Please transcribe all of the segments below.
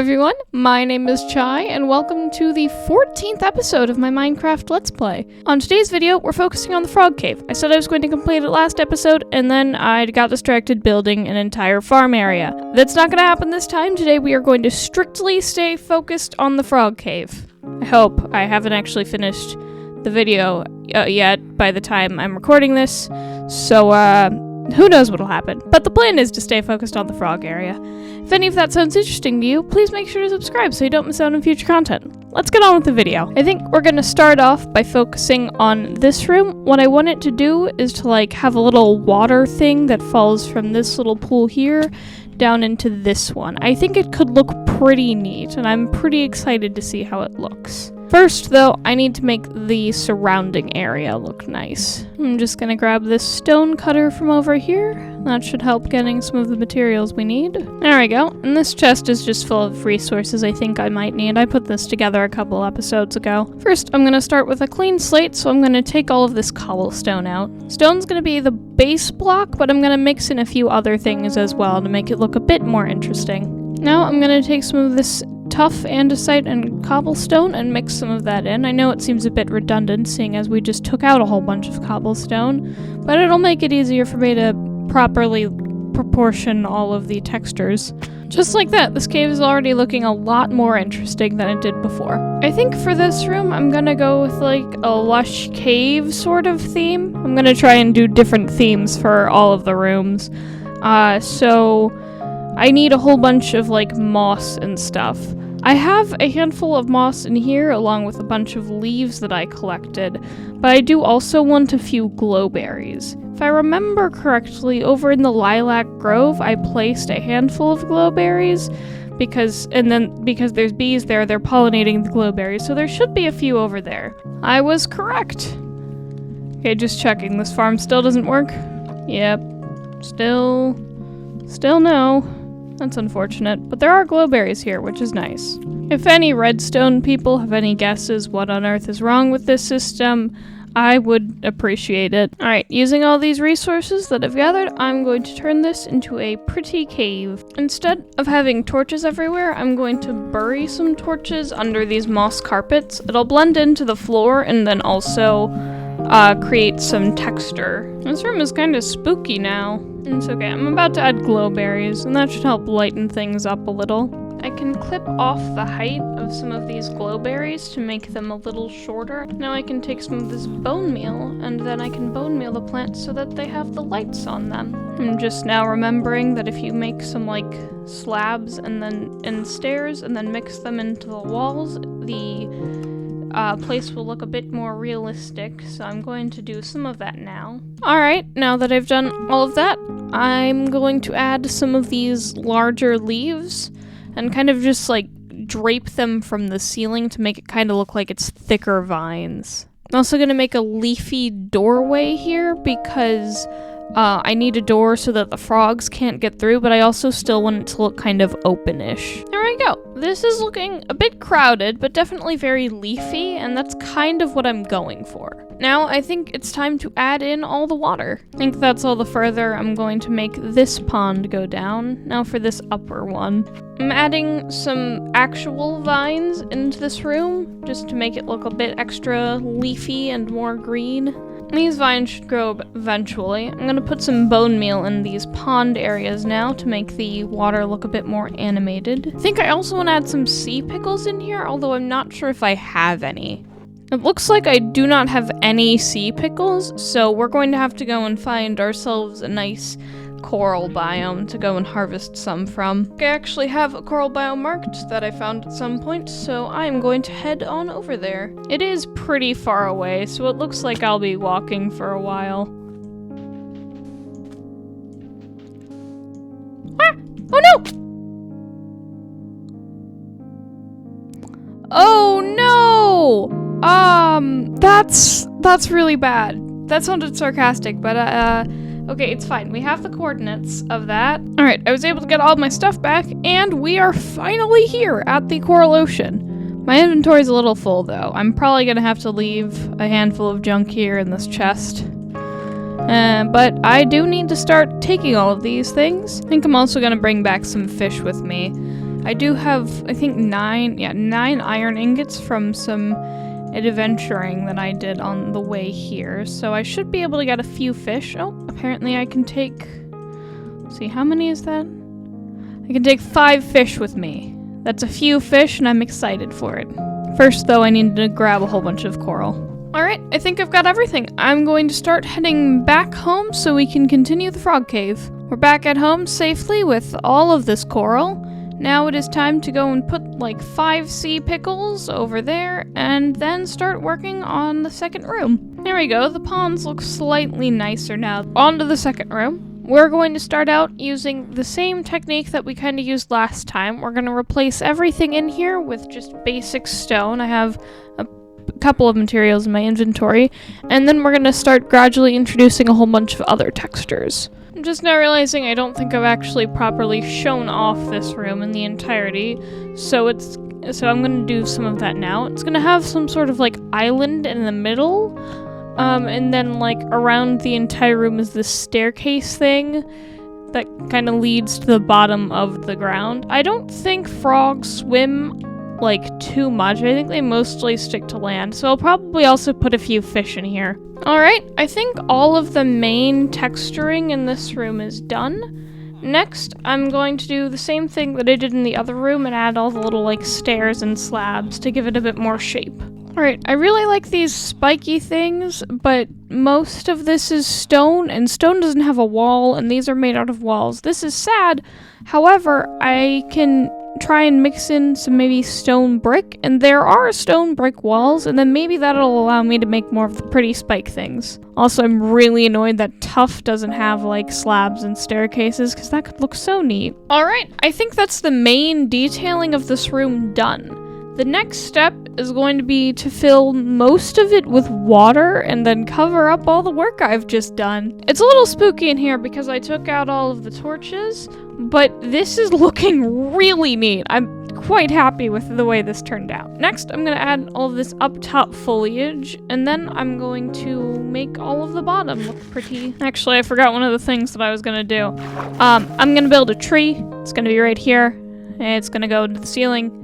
everyone, my name is Chai, and welcome to the 14th episode of my Minecraft Let's Play. On today's video, we're focusing on the frog cave. I said I was going to complete it last episode, and then I got distracted building an entire farm area. That's not going to happen this time. Today we are going to strictly stay focused on the frog cave. I hope. I haven't actually finished the video yet by the time I'm recording this, so who knows what'll happen. But the plan is to stay focused on the frog area. If any of that sounds interesting to you, please make sure to subscribe so you don't miss out on future content. Let's get on with the video. I think we're going to start off by focusing on this room. What I want it to do is to have a little water thing that falls from this little pool here down into this one. I think it could look pretty neat, and I'm pretty excited to see how it looks. First, though, I need to make the surrounding area look nice. I'm just gonna grab this stone cutter from over here. That should help getting some of the materials we need. There we go. And this chest is just full of resources I think I might need. I put this together a couple episodes ago. First, I'm gonna start with a clean slate, so I'm gonna take all of this cobblestone out. Stone's gonna be the base block, but I'm gonna mix in a few other things as well to make it look a bit more interesting. Now I'm gonna take some of this tough andesite and cobblestone and mix some of that in. I know it seems a bit redundant seeing as we just took out a whole bunch of cobblestone, but it'll make it easier for me to properly proportion all of the textures. Just like that, this cave is already looking a lot more interesting than it did before. I think for this room, I'm gonna go with a lush cave sort of theme. I'm gonna try and do different themes for all of the rooms. So I need a whole bunch of moss and stuff. I have a handful of moss in here along with a bunch of leaves that I collected, but I do also want a few glowberries. If I remember correctly, over in the lilac grove, I placed a handful of glowberries because there's bees there, they're pollinating the glowberries, so there should be a few over there. I was correct. Okay, just checking. This farm still doesn't work? Yep. Still no. That's unfortunate, but there are glowberries here, which is nice. If any redstone people have any guesses what on earth is wrong with this system, I would appreciate it. Alright, using all these resources that I've gathered, I'm going to turn this into a pretty cave. Instead of having torches everywhere, I'm going to bury some torches under these moss carpets. It'll blend into the floor and then also create some texture. This room is kind of spooky now. It's okay, I'm about to add glowberries, and that should help lighten things up a little. I can clip off the height of some of these glowberries to make them a little shorter. Now I can take some of this bone meal, and then I can bone meal the plants so that they have the lights on them. I'm just now remembering that if you make some slabs and stairs and then mix them into the walls, the place will look a bit more realistic, so I'm going to do some of that now. Alright, now that I've done all of that, I'm going to add some of these larger leaves and kind of just drape them from the ceiling to make it kind of look like it's thicker vines. I'm also going to make a leafy doorway here because I need a door so that the frogs can't get through, but I also still want it to look kind of openish. There we go. This is looking a bit crowded, but definitely very leafy, and that's kind of what I'm going for. Now, I think it's time to add in all the water. I think that's all the further I'm going to make this pond go down. Now for this upper one. I'm adding some actual vines into this room, just to make it look a bit extra leafy and more green. These vines should grow eventually. I'm going to put some bone meal in these pond areas now to make the water look a bit more animated. I think I also want to add some sea pickles in here, although I'm not sure if I have any. It looks like I do not have any sea pickles, so we're going to have to go and find ourselves a nice coral biome to go and harvest some from. I actually have a coral biome marked that I found at some point, so I'm going to head on over there. It is pretty far away, so it looks like I'll be walking for a while. Ah! Oh no! Oh no! That's really bad. That sounded sarcastic, but okay, it's fine. We have the coordinates of that. Alright, I was able to get all my stuff back, and we are finally here at the Coral Ocean. My inventory's a little full, though. I'm probably gonna have to leave a handful of junk here in this chest. But I do need to start taking all of these things. I think I'm also gonna bring back some fish with me. I do have, I think 9 iron ingots from some adventuring that I did on the way here. So I should be able to get a few fish. Oh, apparently I can take, let's see, how many is that? I can take 5 fish with me. That's a few fish and I'm excited for it. First though, I need to grab a whole bunch of coral. Alright, I think I've got everything. I'm going to start heading back home so we can continue the frog cave. We're back at home safely with all of this coral. Now it is time to go and put like 5 sea pickles over there and then start working on the second room. There we go, the ponds look slightly nicer now. On to the second room. We're going to start out using the same technique that we kind of used last time. We're going to replace everything in here with just basic stone. I have a couple of materials in my inventory, and then we're going to start gradually introducing a whole bunch of other textures. I'm just now realizing I don't think I've actually properly shown off this room in the entirety, so I'm going to do some of that now. It's going to have some sort of like island in the middle, and then like around the entire room is this staircase thing that kind of leads to the bottom of the ground. I don't think frogs swim like too much. I think they mostly stick to land, so I'll probably also put a few fish in here. Alright, I think all of the main texturing in this room is done. Next, I'm going to do the same thing that I did in the other room and add all the little like stairs and slabs to give it a bit more shape. Alright, I really like these spiky things, but most of this is stone, and stone doesn't have a wall, and these are made out of walls. This is sad. However, I can try and mix in some maybe stone brick, and there are stone brick walls, and then maybe that'll allow me to make more of the pretty spike things. Also, I'm really annoyed that Tuff doesn't have like slabs and staircases, because that could look so neat. Alright, I think that's the main detailing of this room done. The next step is going to be to fill most of it with water and then cover up all the work I've just done. It's a little spooky in here because I took out all of the torches, but this is looking really neat. I'm quite happy with the way this turned out. Next, I'm going to add all of this up top foliage, and then I'm going to make all of the bottom look pretty. Actually, I forgot one of the things that I was going to do. I'm going to build a tree. It's going to be right here, and it's going to go into the ceiling.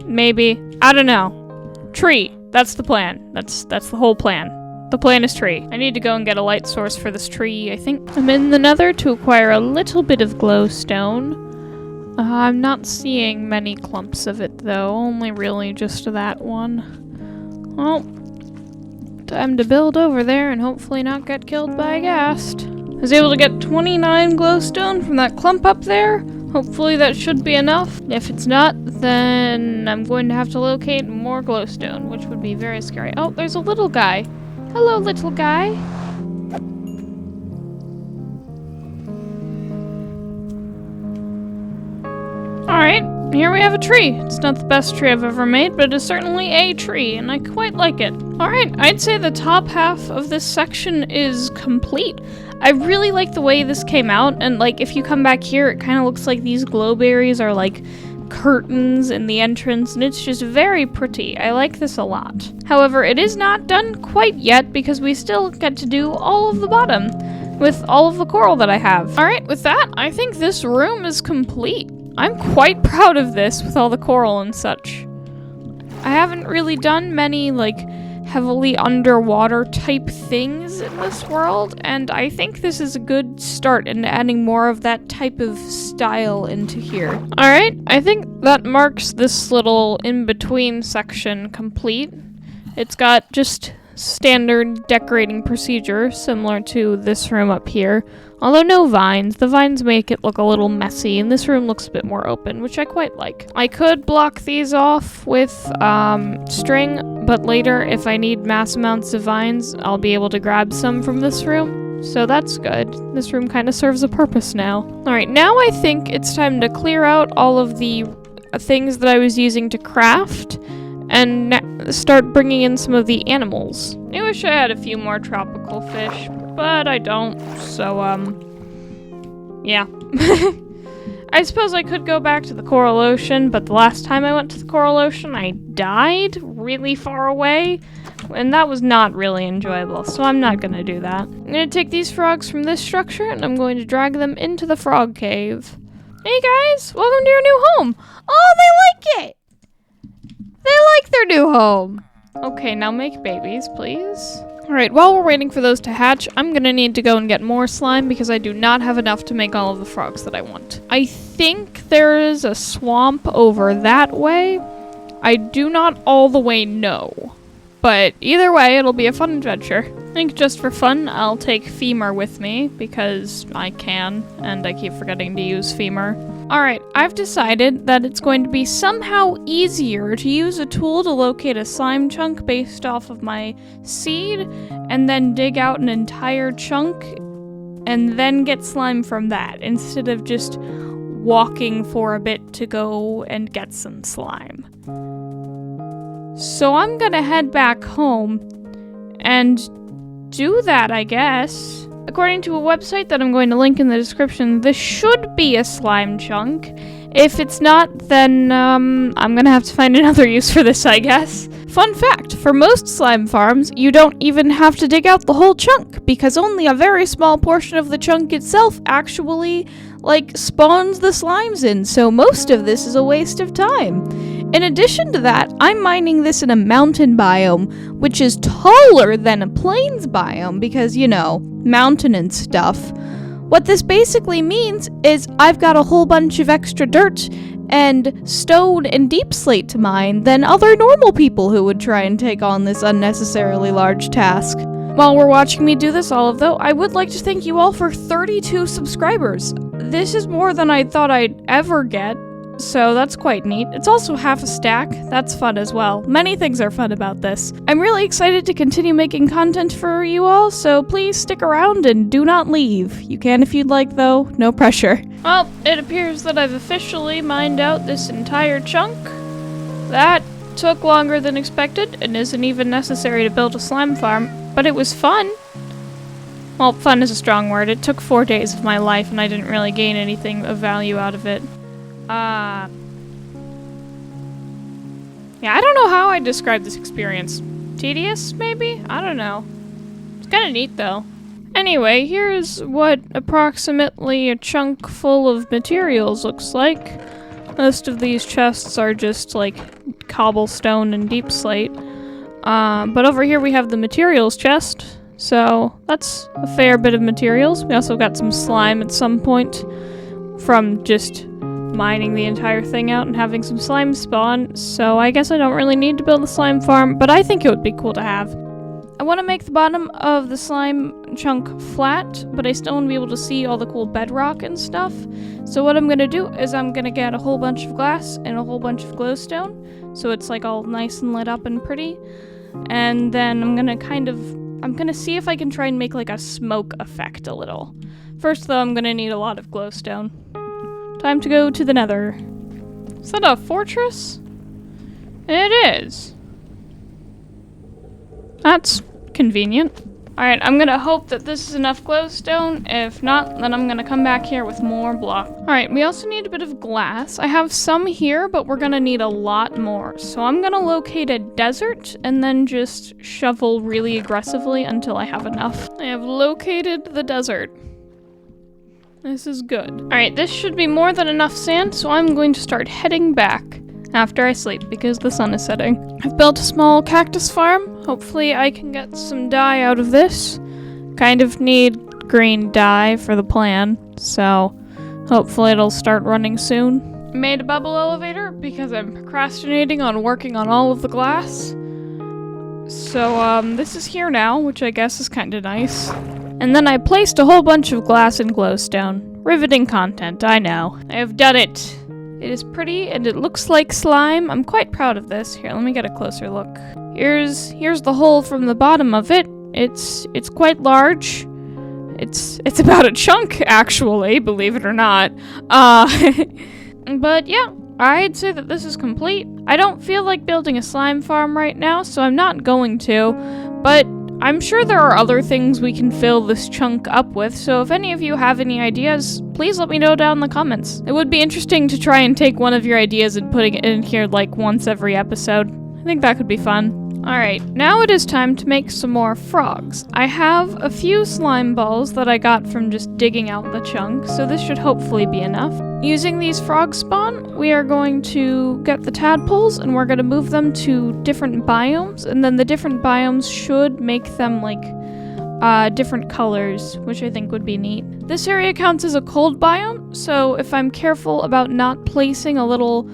Maybe. I don't know. Tree. That's the plan. That's the whole plan. The plan is tree. I need to go and get a light source for this tree, I think. I'm in the nether to acquire a little bit of glowstone. I'm not seeing many clumps of it, though. Only really just that one. Well, time to build over there and hopefully not get killed by a ghast. I was able to get 29 glowstone from that clump up there. Hopefully that should be enough. If it's not, then I'm going to have to locate more glowstone, which would be very scary. Oh, there's a little guy. Hello, little guy. Alright, here we have a tree. It's not the best tree I've ever made, but it is certainly a tree, and I quite like it. Alright, I'd say the top half of this section is complete. I really like the way this came out, and like if you come back here, it kind of looks like these glowberries are like curtains in the entrance, and it's just very pretty. I like this a lot. However, it is not done quite yet because we still get to do all of the bottom with all of the coral that I have. Alright, with that, I think this room is complete. I'm quite proud of this with all the coral and such. I haven't really done many like heavily underwater type things in this world, and I think this is a good start in adding more of that type of style into here. Alright, I think that marks this little in-between section complete. It's got just standard decorating procedure similar to this room up here, although no vines. The vines make it look a little messy, and this room looks a bit more open, which I quite like. I could block these off with string, but later if I need mass amounts of vines, I'll be able to grab some from this room, so that's good. This room kind of serves a purpose now. Alright, now I think it's time to clear out all of the things that I was using to craft and start bringing in some of the animals. I wish I had a few more tropical fish, but I don't, so, yeah. I suppose I could go back to the Coral Ocean, but the last time I went to the Coral Ocean, I died really far away, and that was not really enjoyable, so I'm not gonna do that. I'm gonna take these frogs from this structure, and I'm going to drag them into the frog cave. Hey guys, welcome to your new home. Oh, they like it. They like their new home. Okay, now make babies, please. Alright, while we're waiting for those to hatch, I'm gonna need to go and get more slime because I do not have enough to make all of the frogs that I want. I think there is a swamp over that way. I do not all the way know. But either way, it'll be a fun adventure. I think just for fun, I'll take femur with me because I can, and I keep forgetting to use femur. Alright, I've decided that it's going to be somehow easier to use a tool to locate a slime chunk based off of my seed, and then dig out an entire chunk, and then get slime from that, instead of just walking for a bit to go and get some slime. So I'm gonna head back home and do that, I guess. According to a website that I'm going to link in the description, this should be a slime chunk. If it's not, then I'm gonna have to find another use for this, I guess. Fun fact, for most slime farms, you don't even have to dig out the whole chunk, because only a very small portion of the chunk itself actually, spawns the slimes in, so most of this is a waste of time. In addition to that, I'm mining this in a mountain biome, which is taller than a plains biome because, mountain and stuff. What this basically means is I've got a whole bunch of extra dirt and stone and deep slate to mine than other normal people who would try and take on this unnecessarily large task. While we're watching me do this all though, I would like to thank you all for 32 subscribers. This is more than I thought I'd ever get. So that's quite neat. It's also half a stack. That's fun as well. Many things are fun about this. I'm really excited to continue making content for you all, so please stick around and do not leave. You can if you'd like, though. No pressure. Well, it appears that I've officially mined out this entire chunk. That took longer than expected and isn't even necessary to build a slime farm, but it was fun. Well, fun is a strong word. It took 4 days of my life and I didn't really gain anything of value out of it. Yeah, I don't know how I'd describe this experience. Tedious, maybe? I don't know. It's kind of neat, though. Anyway, here's what approximately a chunk full of materials looks like. Most of these chests are just, cobblestone and deep slate. But over here we have the materials chest, so that's a fair bit of materials. We also got some slime at some point from just mining the entire thing out and having some slime spawn, so I guess I don't really need to build a slime farm, but I think it would be cool to have. I want to make the bottom of the slime chunk flat, but I still want to be able to see all the cool bedrock and stuff. So what I'm going to do is I'm going to get a whole bunch of glass and a whole bunch of glowstone, so it's all nice and lit up and pretty. And then I'm going to see if I can try and make a smoke effect a little. First though, I'm going to need a lot of glowstone. Time to go to the nether. Is that a fortress? It is. That's convenient. Alright, I'm gonna hope that this is enough glowstone. If not, then I'm gonna come back here with more block. Alright, we also need a bit of glass. I have some here, but we're gonna need a lot more. So I'm gonna locate a desert and then just shovel really aggressively until I have enough. I have located the desert. This is good. Alright, this should be more than enough sand, so I'm going to start heading back after I sleep because the sun is setting. I've built a small cactus farm. Hopefully I can get some dye out of this. Kind of need green dye for the plan, so hopefully it'll start running soon. I made a bubble elevator because I'm procrastinating on working on all of the glass. So this is here now, which I guess is kind of nice. And then I placed a whole bunch of glass and glowstone. Riveting content, I know. I have done it. It is pretty and it looks like slime. I'm quite proud of this. Here, let me get a closer look. Here's the hole from the bottom of it. It's quite large. It's about a chunk, actually, believe it or not. But yeah, I'd say that this is complete. I don't feel like building a slime farm right now, so I'm not going to, but I'm sure there are other things we can fill this chunk up with, so if any of you have any ideas, please let me know down in the comments. It would be interesting to try and take one of your ideas and putting it in here once every episode. I think that could be fun. Alright, now it is time to make some more frogs. I have a few slime balls that I got from just digging out the chunk, so this should hopefully be enough. Using these frog spawn, we are going to get the tadpoles and we're going to move them to different biomes, and then the different biomes should make them like different colors, which I think would be neat. This area counts as a cold biome, so if I'm careful about not placing a little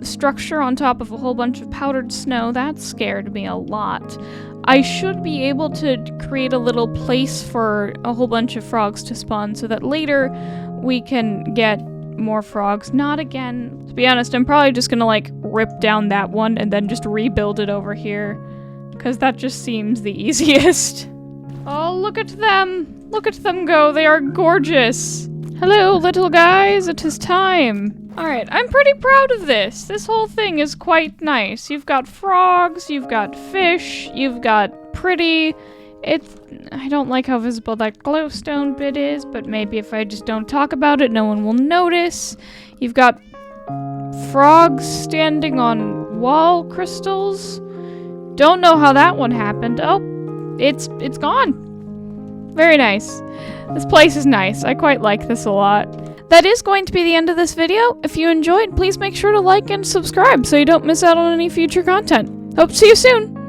structure on top of a whole bunch of powdered snow, that scared me a lot. I should be able to create a little place for a whole bunch of frogs to spawn so that later we can get more frogs. Not again. To be honest, I'm probably just gonna like rip down that one and then just rebuild it over here, because that just seems the easiest. Oh, look at them! Look at them go, they are gorgeous! Hello, little guys, it is time! Alright, I'm pretty proud of this. This whole thing is quite nice. You've got frogs, you've got fish, you've got pretty. I don't like how visible that glowstone bit is, but maybe if I just don't talk about it, no one will notice. You've got frogs standing on wall crystals. Don't know how that one happened. Oh, it's gone. Very nice. This place is nice. I quite like this a lot. That is going to be the end of this video. If you enjoyed, please make sure to like and subscribe so you don't miss out on any future content. Hope to see you soon!